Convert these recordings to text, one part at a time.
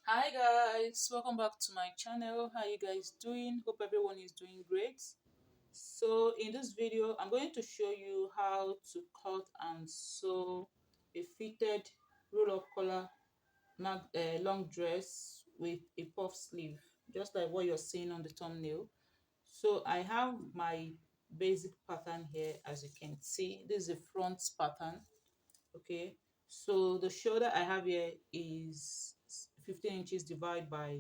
Hi guys, welcome back to my channel. How you guys doing? Hope everyone is doing great. So in this video I'm going to show you how to cut and sew a fitted roll up collar long dress with a puff sleeve, just like what you're seeing on the thumbnail. So I have my basic pattern here. As you can see, this is a front pattern. Okay, so the shoulder I have here is 15 inches divided by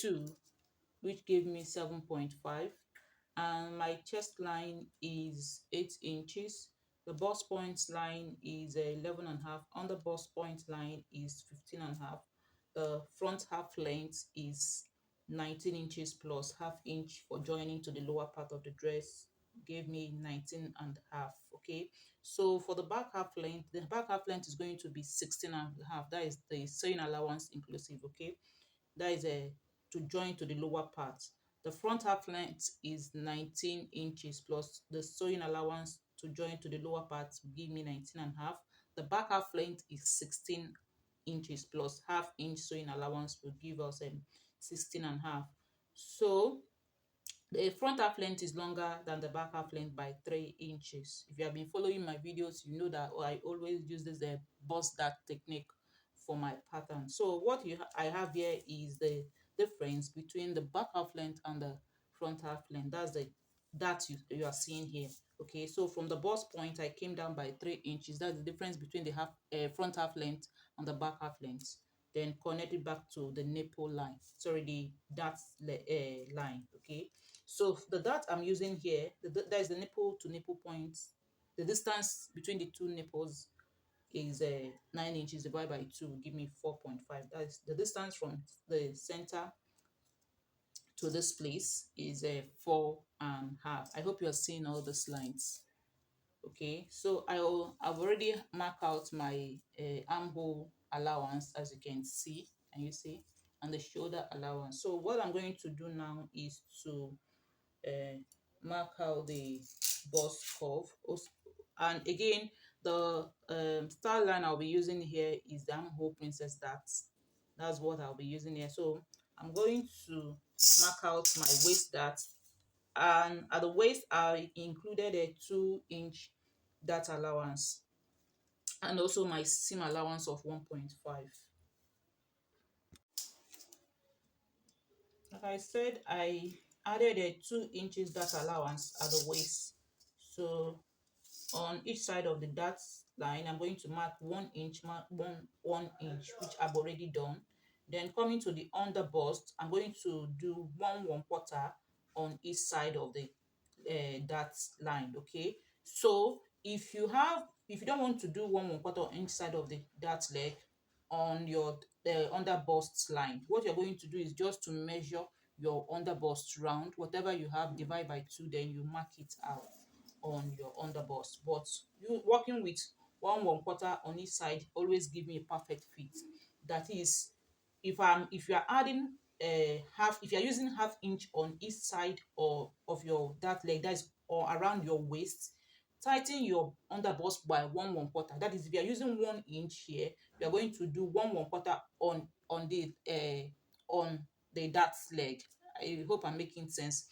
2, which gave me 7.5, and my chest line is 8 inches. The bust point line is 11 and a half. On the bust point line is 15 and a half. The front half length is 19 inches plus half inch for joining to the lower part of the dress, gave me 19 and a half. Okay, so for the back half length, the back half length is going to be 16 and a half. That is the sewing allowance inclusive. Okay, that is to join to the lower part. The front half length is 19 inches plus the sewing allowance to join to the lower part will give me 19 and a half. The back half length is 16 inches plus half inch sewing allowance will give us 16 and a half. So the front half length is longer than the back half length by 3 inches. If you have been following my videos, you know that I always use this bust dart technique for my pattern. So what I have here is the difference between the back half length and the front half length. That's the that you are seeing here. Okay, so from the bust point I came down by 3 inches. That's the difference between the front half length and the back half length. Then connect it back to the nipple line, sorry, the dart line. Okay, so the dart I'm using here, that is the nipple to nipple point. The distance between the two nipples is 9 inches divided by 2, give me 4.5. That is the distance from the center to this place is 4.5. I hope you are seeing all these lines. Okay, so I've already marked out my armhole allowance, as you can see, and you see, and the shoulder allowance. So what I'm going to do now is to uh, mark out the bust curve. And again, the style line I'll be using here is the armhole princess dart. That's what I'll be using here. So I'm going to mark out my waist dart, and at the waist I included a 2-inch dart allowance and also my seam allowance of 1.5. Like I said, I added a 2 inches dart allowance at the waist. So on each side of the dart line I'm going to mark 1 inch, mark 1 inch, which I've already done. Then coming to the under bust, I'm going to do 1/4 on each side of the dart line. Okay, so if you don't want to do 1/4 on each side of the dart leg on your under bust line, what you're going to do is just to measure your under bust round, whatever you have, divide by 2, then you mark it out on your underbust. But you working with 1/4 on each side always give me a perfect fit. That is, if you are adding half, if you are using half inch on each side or of your that leg, that is, or around your waist, tighten your underbust by 1/4. That is, if you are using 1 inch here, you are going to do 1/4 on the that leg. I hope I'm making sense.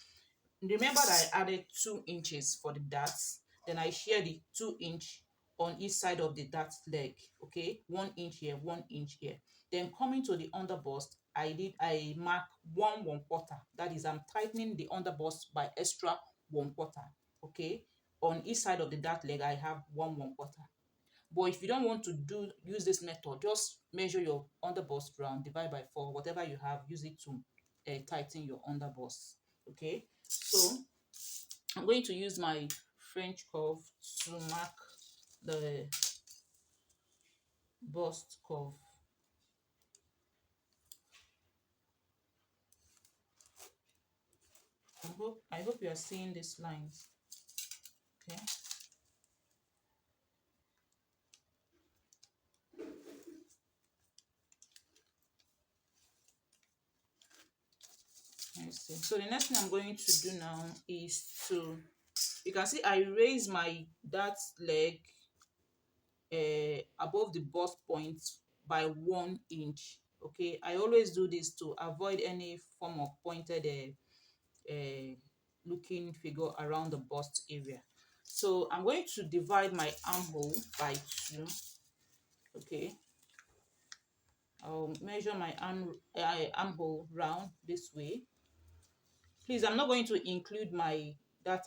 Remember that I added 2 inches for the darts, then I share the 2 inch on each side of the dart leg. Okay, 1 inch here, 1 inch here. Then coming to the underbust, I mark 1/4. That is, I'm tightening the underbust by extra 1/4. Okay, on each side of the dart leg I have 1/4. But if you don't want to use this method, just measure your underbust round, divide by 4, whatever you have, use it to tighten your underbust. Okay, so I'm going to use my French curve to mark the bust curve. I hope you are seeing these lines. Okay, let's see. So the next thing I'm going to do now is to, you can see I raise my dart leg above the bust point by 1 inch. Okay, I always do this to avoid any form of pointed looking figure around the bust area. So I'm going to divide my armhole by 2. Okay, I'll measure my armhole round this way. Please, I'm not going to include my that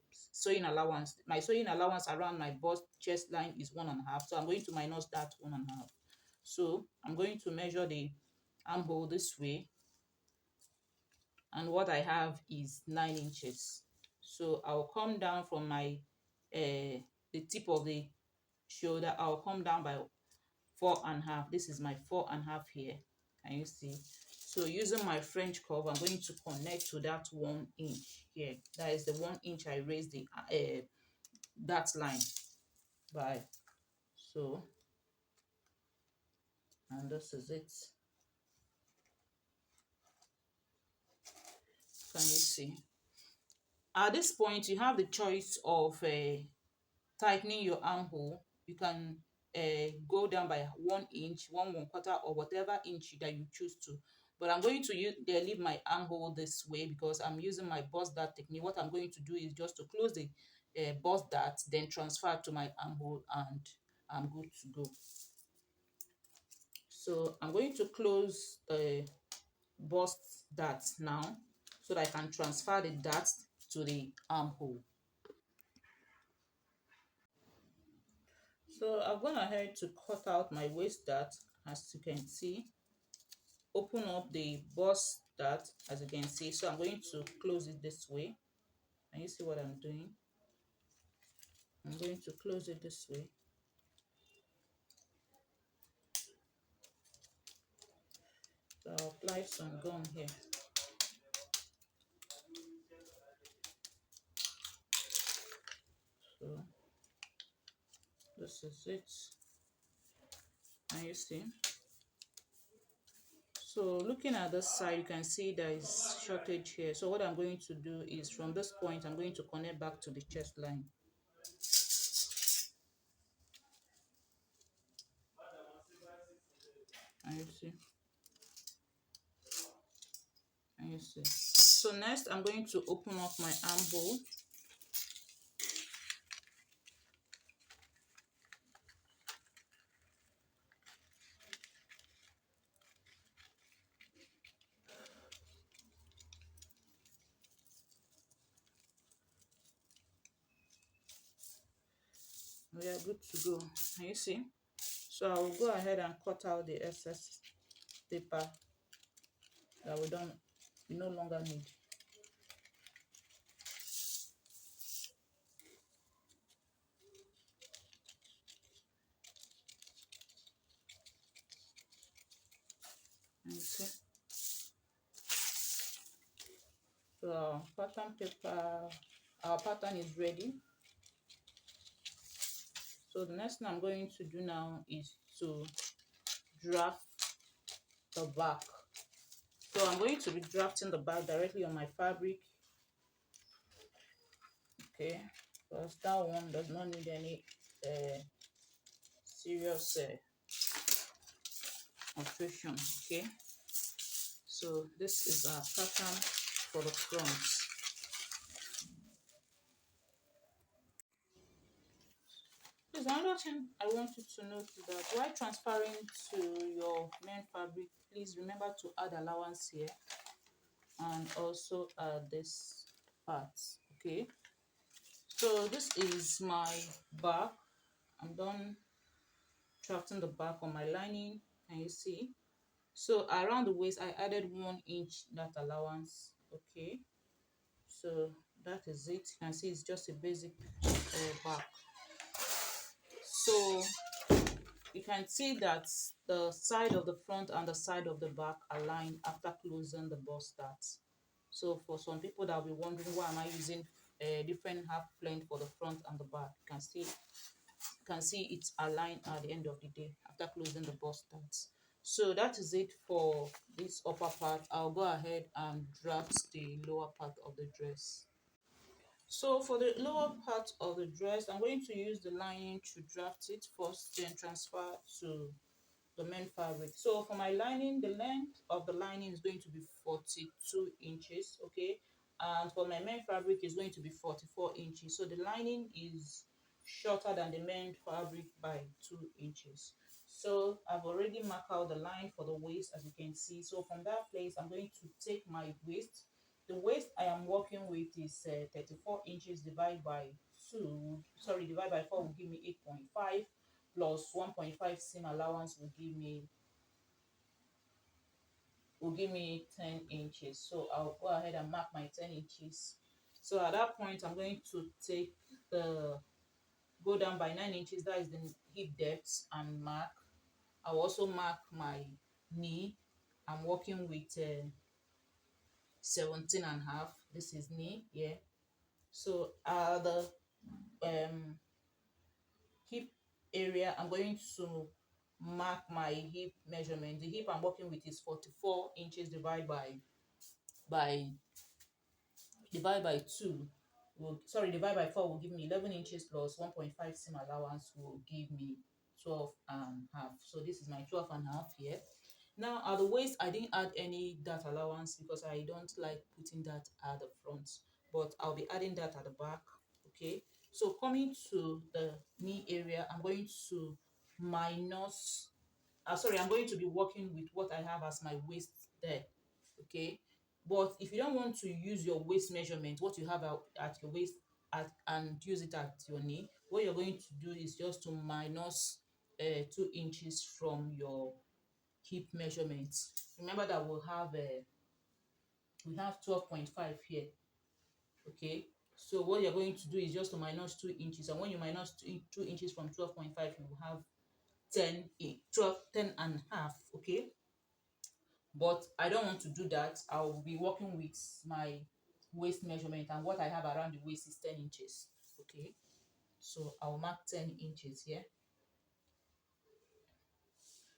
sewing allowance. My sewing allowance around my bust chest line is 1.5, so I'm going to minus that 1.5. So I'm going to measure the armhole this way, and what I have is 9 inches. So I'll come down from my the tip of the shoulder. I'll come down by 4.5. This is my 4.5 here. Can you see? So using my French curve, I'm going to connect to that 1 inch here. That is the 1 inch I raised the that line by. So, and this is it. Can you see? At this point, you have the choice of tightening your armhole. You can go down by 1 inch, 1/4, or whatever inch that you choose to. But I'm going to leave my armhole this way because I'm using my bust dart technique. What I'm going to do is just to close the bust dart, then transfer to my armhole, and I'm good to go. So I'm going to close the bust dart now so that I can transfer the dart to the armhole. So I've gone ahead to cut out my waist dart, as you can see. Open up the bust dart, as you can see. So I'm going to close it this way. Can you see what I'm doing? I'm going to close it this way. So I'll apply some gum here. So this is it. Can you see? So looking at this side, you can see there is shortage here. So what I'm going to do is from this point, I'm going to connect back to the chest line. Can you see? Can you see? So next, I'm going to open up my armhole. We are good to go. Can you see? So I will go ahead and cut out the excess paper that we no longer need. Can you see? So our pattern is ready. So the next thing I'm going to do now is to draft the back. So I'm going to be drafting the back directly on my fabric. Okay, because that one does not need any serious alteration. Okay, so this is our pattern for the front. There's another thing I want you to note is that while transferring to your main fabric, please remember to add allowance here and also add this part. Okay, so this is my back. I'm done drafting the back on my lining. Can you see? So around the waist, I added 1 inch that allowance. Okay, so that is it. You can see it's just a basic back. So you can see that the side of the front and the side of the back align after closing the bust dart. So for some people that will be wondering why am I using a different half length for the front and the back, you can see it's aligned at the end of the day after closing the bust dart. So that is it for this upper part. I'll go ahead and draft the lower part of the dress. So for the lower part of the dress, I'm going to use the lining to draft it first, then transfer to the main fabric. So for my lining, the length of the lining is going to be 42 inches, okay, and for my main fabric is going to be 44 inches. So the lining is shorter than the main fabric by 2 inches. So I've already marked out the line for the waist, as you can see. So from that place, I'm going to take my waist. The waist I am working with is 34 inches divided by 4 will give me 8.5, plus 1.5 seam allowance will give me 10 inches. So I'll go ahead and mark my 10 inches. So at that point, I'm going to go down by 9 inches, that is the hip depth, and mark. I'll also mark my knee. I'm working with 17 and a half. This is knee, yeah. So the hip area, I'm going to mark my hip measurement. The hip I'm working with is 44 inches by divide by 2 divide by 4 will give me 11 inches, plus 1.5 seam allowance will give me 12 and a half. So this is my 12 and a half here. Now at the waist, I didn't add any dart allowance because I don't like putting that at the front, but I'll be adding that at the back. Okay, so coming to the knee area, I'm going to minus I'm going to be working with what I have as my waist there. Okay, but if you don't want to use your waist measurement, what you have at your waist and use it at your knee, what you're going to do is just to minus 2 inches from your hip measurement. Remember that we have 12.5 here. Okay, so what you're going to do is just to minus 2 inches, and when you minus 2 inches from 12.5, you will have 10 and a half. Okay, but I don't want to do that. I'll be working with my waist measurement, and what I have around the waist is 10 inches. Okay, so I'll mark 10 inches here.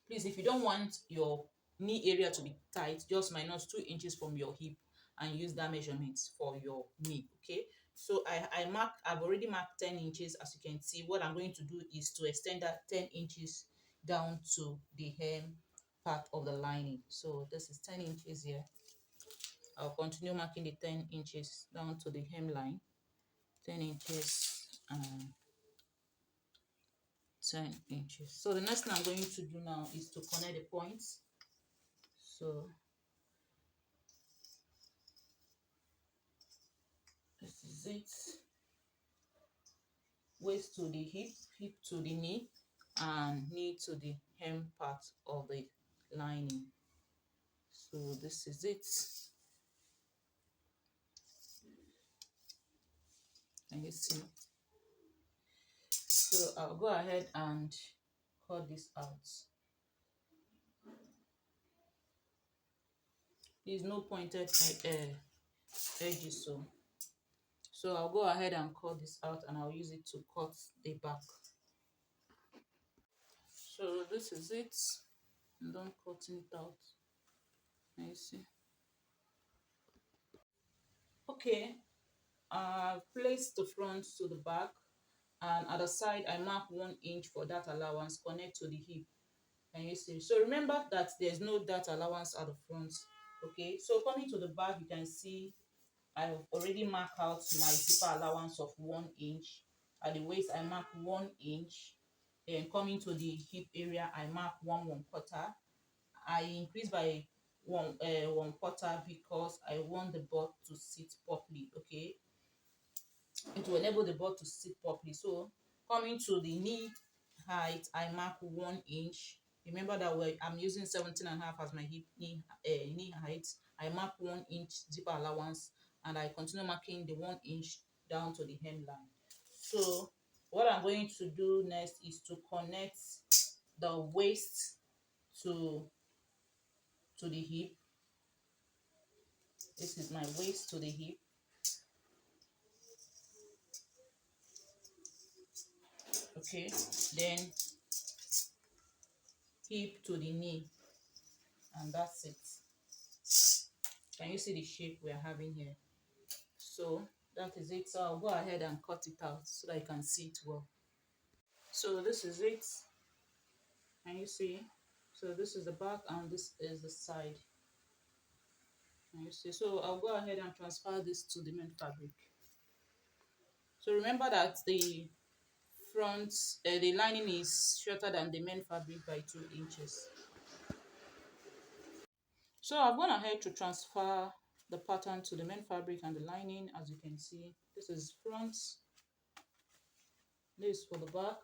Please, if you don't want your knee area to be tight, just minus 2 inches from your hip and use that measurement for your knee. Okay, so I've already marked 10 inches. As you can see, what I'm going to do is to extend that 10 inches down to the hem part of the lining. So this is 10 inches here. I'll continue marking the 10 inches down to the hemline. 10 inches and 10 inches. So the next thing I'm going to do now is to connect the points. So this is it. Waist to the hip, hip to the knee, and knee to the hem part of the lining. So this is it. Can you see? So I'll go ahead and cut this out. There's no pointed edges, so I'll go ahead and cut this out, and I'll use it to cut the back. So this is it. I'm done cutting it out. Can you see? Okay, I've placed the front to the back, and at the side I mark 1 inch for that allowance. Connect to the hip. Can you see? So remember that there's no dart allowance at the front. Okay, so coming to the back, you can see I've already marked out my zipper allowance of 1 inch. At the waist, I mark 1 inch. Then coming to the hip area, I mark 1/4. I increase by 1/4 because I want the butt to sit properly. Okay, it will enable the butt to sit properly. So coming to the knee height, I mark 1 inch. Remember that I'm using 17 and a half as my knee height. I mark 1 inch zipper allowance, and I continue marking the 1 inch down to the hemline. So what I'm going to do next is to connect the waist to the hip. This is my waist to the hip. Okay, then hip to the knee, and that's it. Can you see the shape we are having here? So that is it. So I'll go ahead and cut it out so that you can see it well. So this is it. Can you see? So this is the back and this is the side. And you see, so I'll go ahead and transfer this to the main fabric. So remember that the front, the lining is shorter than the main fabric by 2 inches. So I've gone ahead to transfer the pattern to the main fabric and the lining. As you can see, this is front, this is for the back,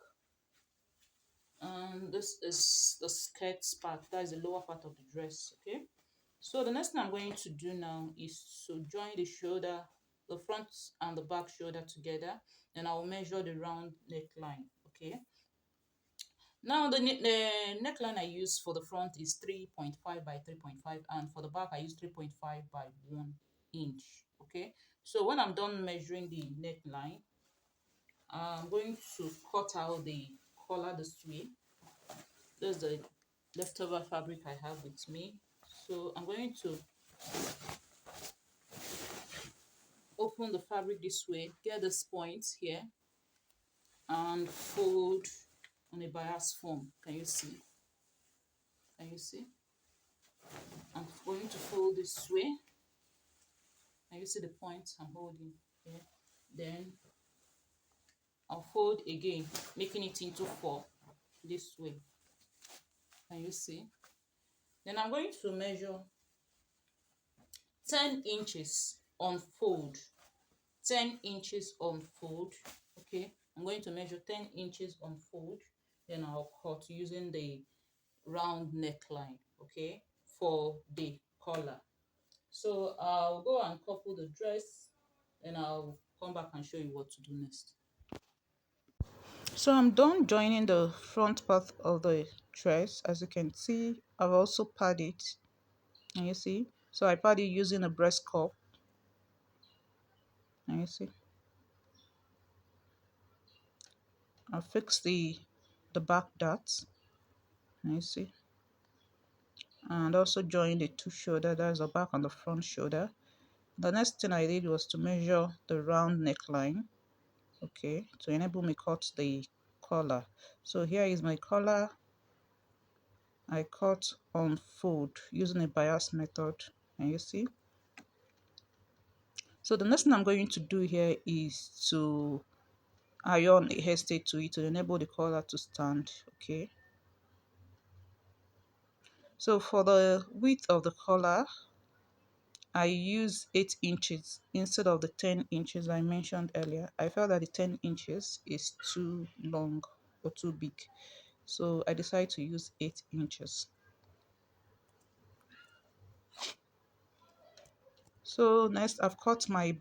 and this is the skirt part, that is the lower part of the dress. Okay, so the next thing I'm going to do now is to join the shoulder, the front and the back shoulder together. Then I will measure the round neckline. Okay, now the neckline I use for the front is 3.5 by 3.5, and for the back I use 3.5 by 1 inch. Okay, so when I'm done measuring the neckline, I'm going to cut out the collar this way. This is the leftover fabric I have with me. So I'm going to open the fabric this way, get this point here, and fold on a bias form. Can you see? Can you see? I'm going to fold this way. And you see the point I'm holding here. Then I'll fold again, making it into 4 this way. Can you see? Then I'm going to measure 10 inches on fold. 10 inches on fold. Okay, I'm going to measure 10 inches on fold. Then I'll cut using the round neckline, okay, for the collar. So I'll go and couple the dress, and I'll come back and show you what to do next. So I'm done joining the front part of the dress. As you can see, I've also padded it. And you see, so I padded using a breast cup. And you see, I fixed the back darts. And you see, and also joined the two shoulder. That's the back and the front shoulder. The next thing I did was to measure the round neckline, okay, to enable me cut the collar. So here is my collar. I cut on fold using a bias method. And you see, so the next thing I'm going to do here is to iron a hairstay to it to enable the collar to stand. Okay, so for the width of the collar, I use 8 inches instead of the 10 inches I mentioned earlier. I felt that the 10 inches is too long or too big, so I decided to use 8 inches. So next I've cut my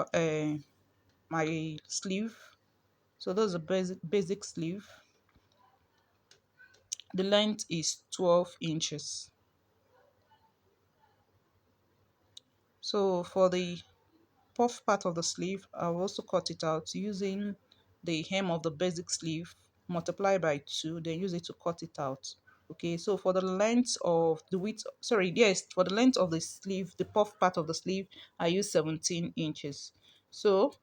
sleeve. So that's a basic sleeve. The length is 12 inches. So for the puff part of the sleeve, I've also cut it out using the hem of the basic sleeve, multiply by 2, then use it to cut it out. Okay, so for the length of the width, sorry, yes, for the length of the sleeve, the puff part of the sleeve, I use 17 inches. So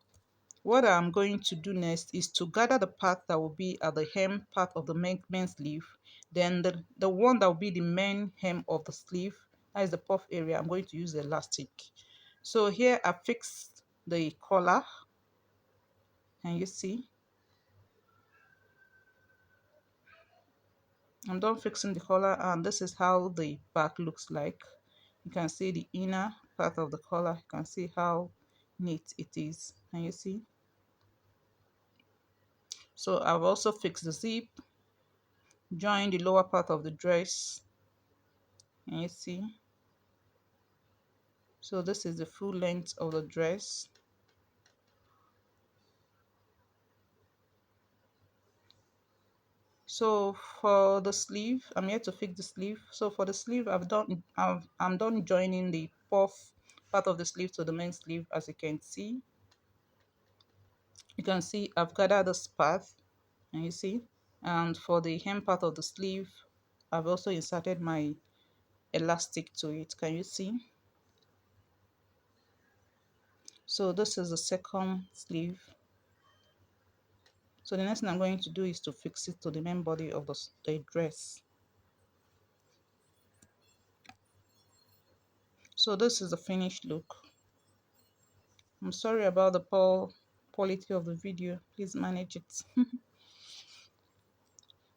what I'm going to do next is to gather the part that will be at the hem part of the main sleeve. Then the one that will be the main hem of the sleeve, that is the puff area, I'm going to use elastic. So here I fixed the collar. Can you see? I'm done fixing the collar, and this is how the back looks like. You can see the inner part of the collar. You can see how neat it is. Can you see? So I've also fixed the zip, joined the lower part of the dress. Can you see? So this is the full length of the dress. So for the sleeve, I'm here to fix the sleeve. So for the sleeve, I'm done joining the puff part of the sleeve to the main sleeve. As you can see, I've gathered this part, and you see, and for the hem part of the sleeve, I've also inserted my elastic to it. Can you see? So this is the second sleeve. So the next thing I'm going to do is to fix it to the main body of the dress. So this is the finished look. I'm sorry about the poor quality of the video, please manage it.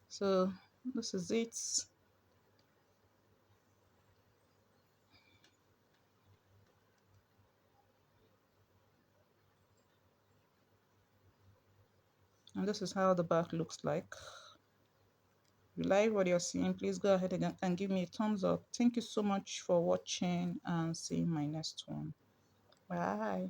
So this is it. And this is how the back looks like. If you like what you're seeing, please go ahead and give me a thumbs up. Thank you so much for watching, and see you in my next one. Bye.